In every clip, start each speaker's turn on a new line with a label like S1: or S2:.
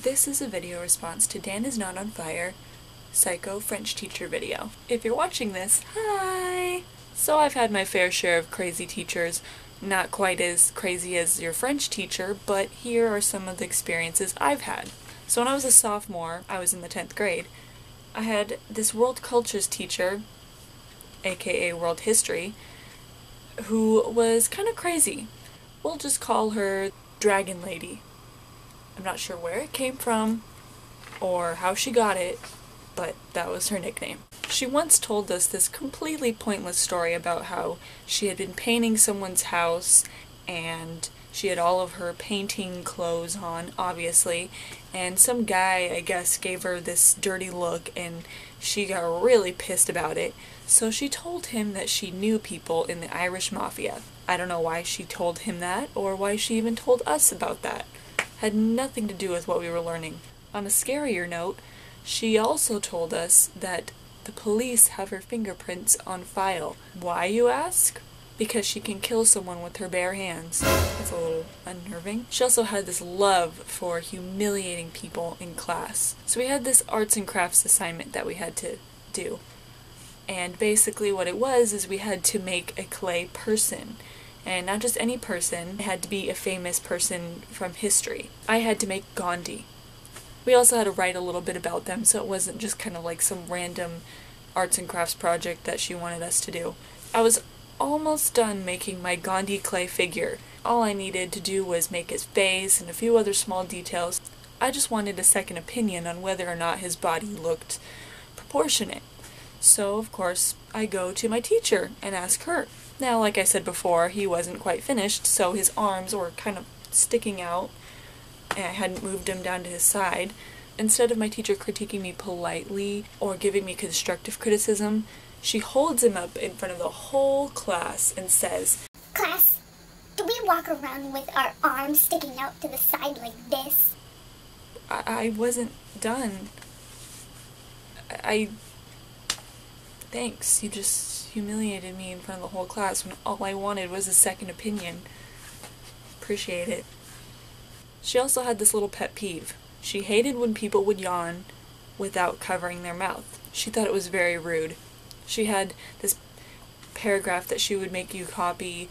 S1: This is a video response to Dan is Not on Fire, Psycho French teacher video. If you're watching this, hi! So I've had my fair share of crazy teachers, not quite as crazy as your French teacher, but here are some of the experiences I've had. So when I was a sophomore, I was in the 10th grade, I had this world cultures teacher, aka world history, who was kind of crazy. We'll just call her Dragon Lady. I'm not sure where it came from or how she got it, but that was her nickname. She once told us this completely pointless story about how she had been painting someone's house and she had all of her painting clothes on, obviously, and some guy, I guess, gave her this dirty look and she got really pissed about it. So she told him that she knew people in the Irish Mafia. I don't know why she told him that or why she even told us about that. Had nothing to do with what we were learning. On a scarier note, she also told us that the police have her fingerprints on file. Why, you ask? Because she can kill someone with her bare hands. That's a little unnerving. She also had this love for humiliating people in class. So we had this arts and crafts assignment that we had to do. And basically what it was is we had to make a clay person. And not just any person, it had to be a famous person from history. I had to make Gandhi. We also had to write a little bit about them, so it wasn't just kind of like some random arts and crafts project that she wanted us to do. I was almost done making my Gandhi clay figure. All I needed to do was make his face and a few other small details. I just wanted a second opinion on whether or not his body looked proportionate. So, of course, I go to my teacher and ask her. Now, like I said before, he wasn't quite finished, so his arms were kind of sticking out, and I hadn't moved him down to his side. Instead of my teacher critiquing me politely or giving me constructive criticism, she holds him up in front of the whole class and says,
S2: "Class, do we walk around with our arms sticking out to the side like this?"
S1: I wasn't done. Thanks, you just humiliated me in front of the whole class when all I wanted was a second opinion. Appreciate it. She also had this little pet peeve. She hated when people would yawn without covering their mouth. She thought it was very rude. She had this paragraph that she would make you copy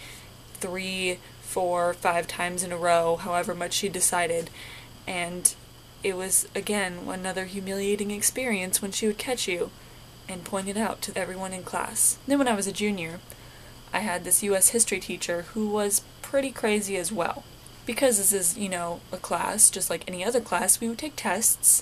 S1: 3, 4, 5 times in a row, however much she decided, and it was, again, another humiliating experience when she would catch you and point it out to everyone in class. Then when I was a junior, I had this US history teacher who was pretty crazy as well. Because this is, a class, just like any other class, we would take tests,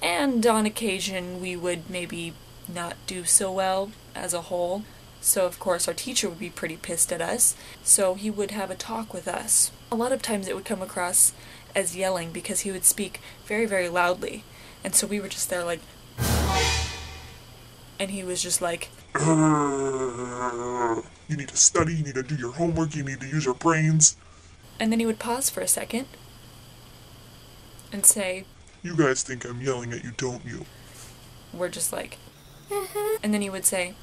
S1: and on occasion we would maybe not do so well as a whole. So of course our teacher would be pretty pissed at us, so he would have a talk with us. A lot of times it would come across as yelling because he would speak very, very loudly, and so we were just there like, and he was just like,
S3: "You need to study, you need to do your homework, you need to use your brains."
S1: And then he would pause for a second and say,
S3: "You guys think I'm yelling at you, don't you?"
S1: We're just like, and then he would say,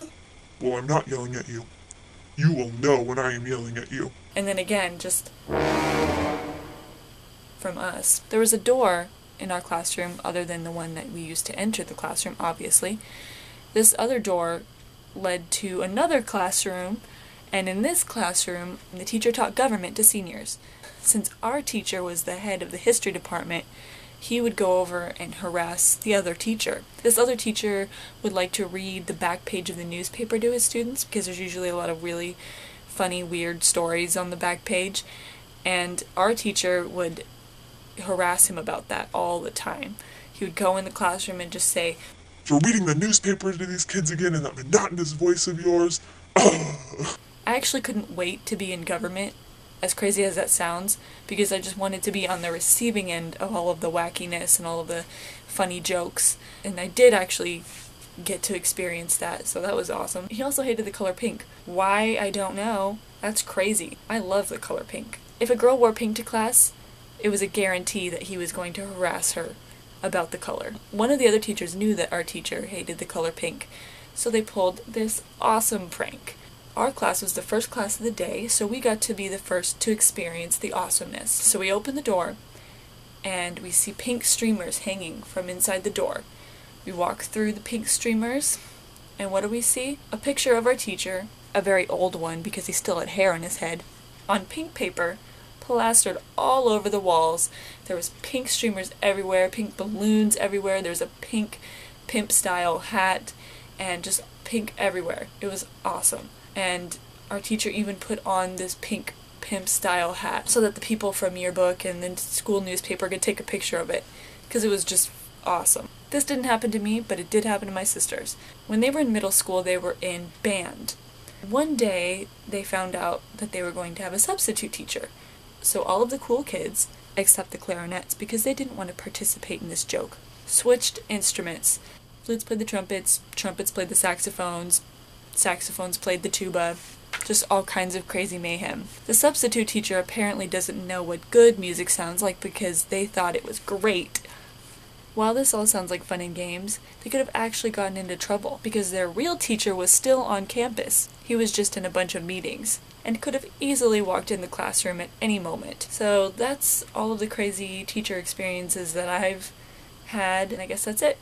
S3: "Well, I'm not yelling at you. You will know when I am yelling at you."
S1: And then again, just from us. There was a door in our classroom other than the one that we used to enter the classroom, obviously. This other door led to another classroom, and in this classroom, the teacher taught government to seniors. Since our teacher was the head of the history department, he would go over and harass the other teacher. This other teacher would like to read the back page of the newspaper to his students, because there's usually a lot of really funny, weird stories on the back page, and our teacher would harass him about that all the time. He would go in the classroom and just say,
S3: "You're reading the newspaper to these kids again in that monotonous voice of yours."
S1: I actually couldn't wait to be in government, as crazy as that sounds, because I just wanted to be on the receiving end of all of the wackiness and all of the funny jokes. And I did actually get to experience that, so that was awesome. He also hated the color pink. Why, I don't know. That's crazy. I love the color pink. If a girl wore pink to class, it was a guarantee that he was going to harass her about the color. One of the other teachers knew that our teacher hated the color pink, so they pulled this awesome prank. Our class was the first class of the day, so we got to be the first to experience the awesomeness. So we opened the door, and we see pink streamers hanging from inside the door. We walk through the pink streamers, and what do we see? A picture of our teacher, a very old one because he still had hair on his head, on pink paper, plastered all over the walls. There was pink streamers everywhere, pink balloons everywhere, there was a pink pimp-style hat, and just pink everywhere. It was awesome. And our teacher even put on this pink pimp-style hat so that the people from yearbook and the school newspaper could take a picture of it, because it was just awesome. This didn't happen to me, but it did happen to my sisters. When they were in middle school, they were in band. One day, they found out that they were going to have a substitute teacher. So all of the cool kids, except the clarinets, because they didn't want to participate in this joke, switched instruments. Flutes played the trumpets, trumpets played the saxophones, saxophones played the tuba, just all kinds of crazy mayhem. The substitute teacher apparently doesn't know what good music sounds like because they thought it was great. While this all sounds like fun and games, they could have actually gotten into trouble because their real teacher was still on campus. He was just in a bunch of meetings and could have easily walked in the classroom at any moment. So that's all of the crazy teacher experiences that I've had, and I guess that's it.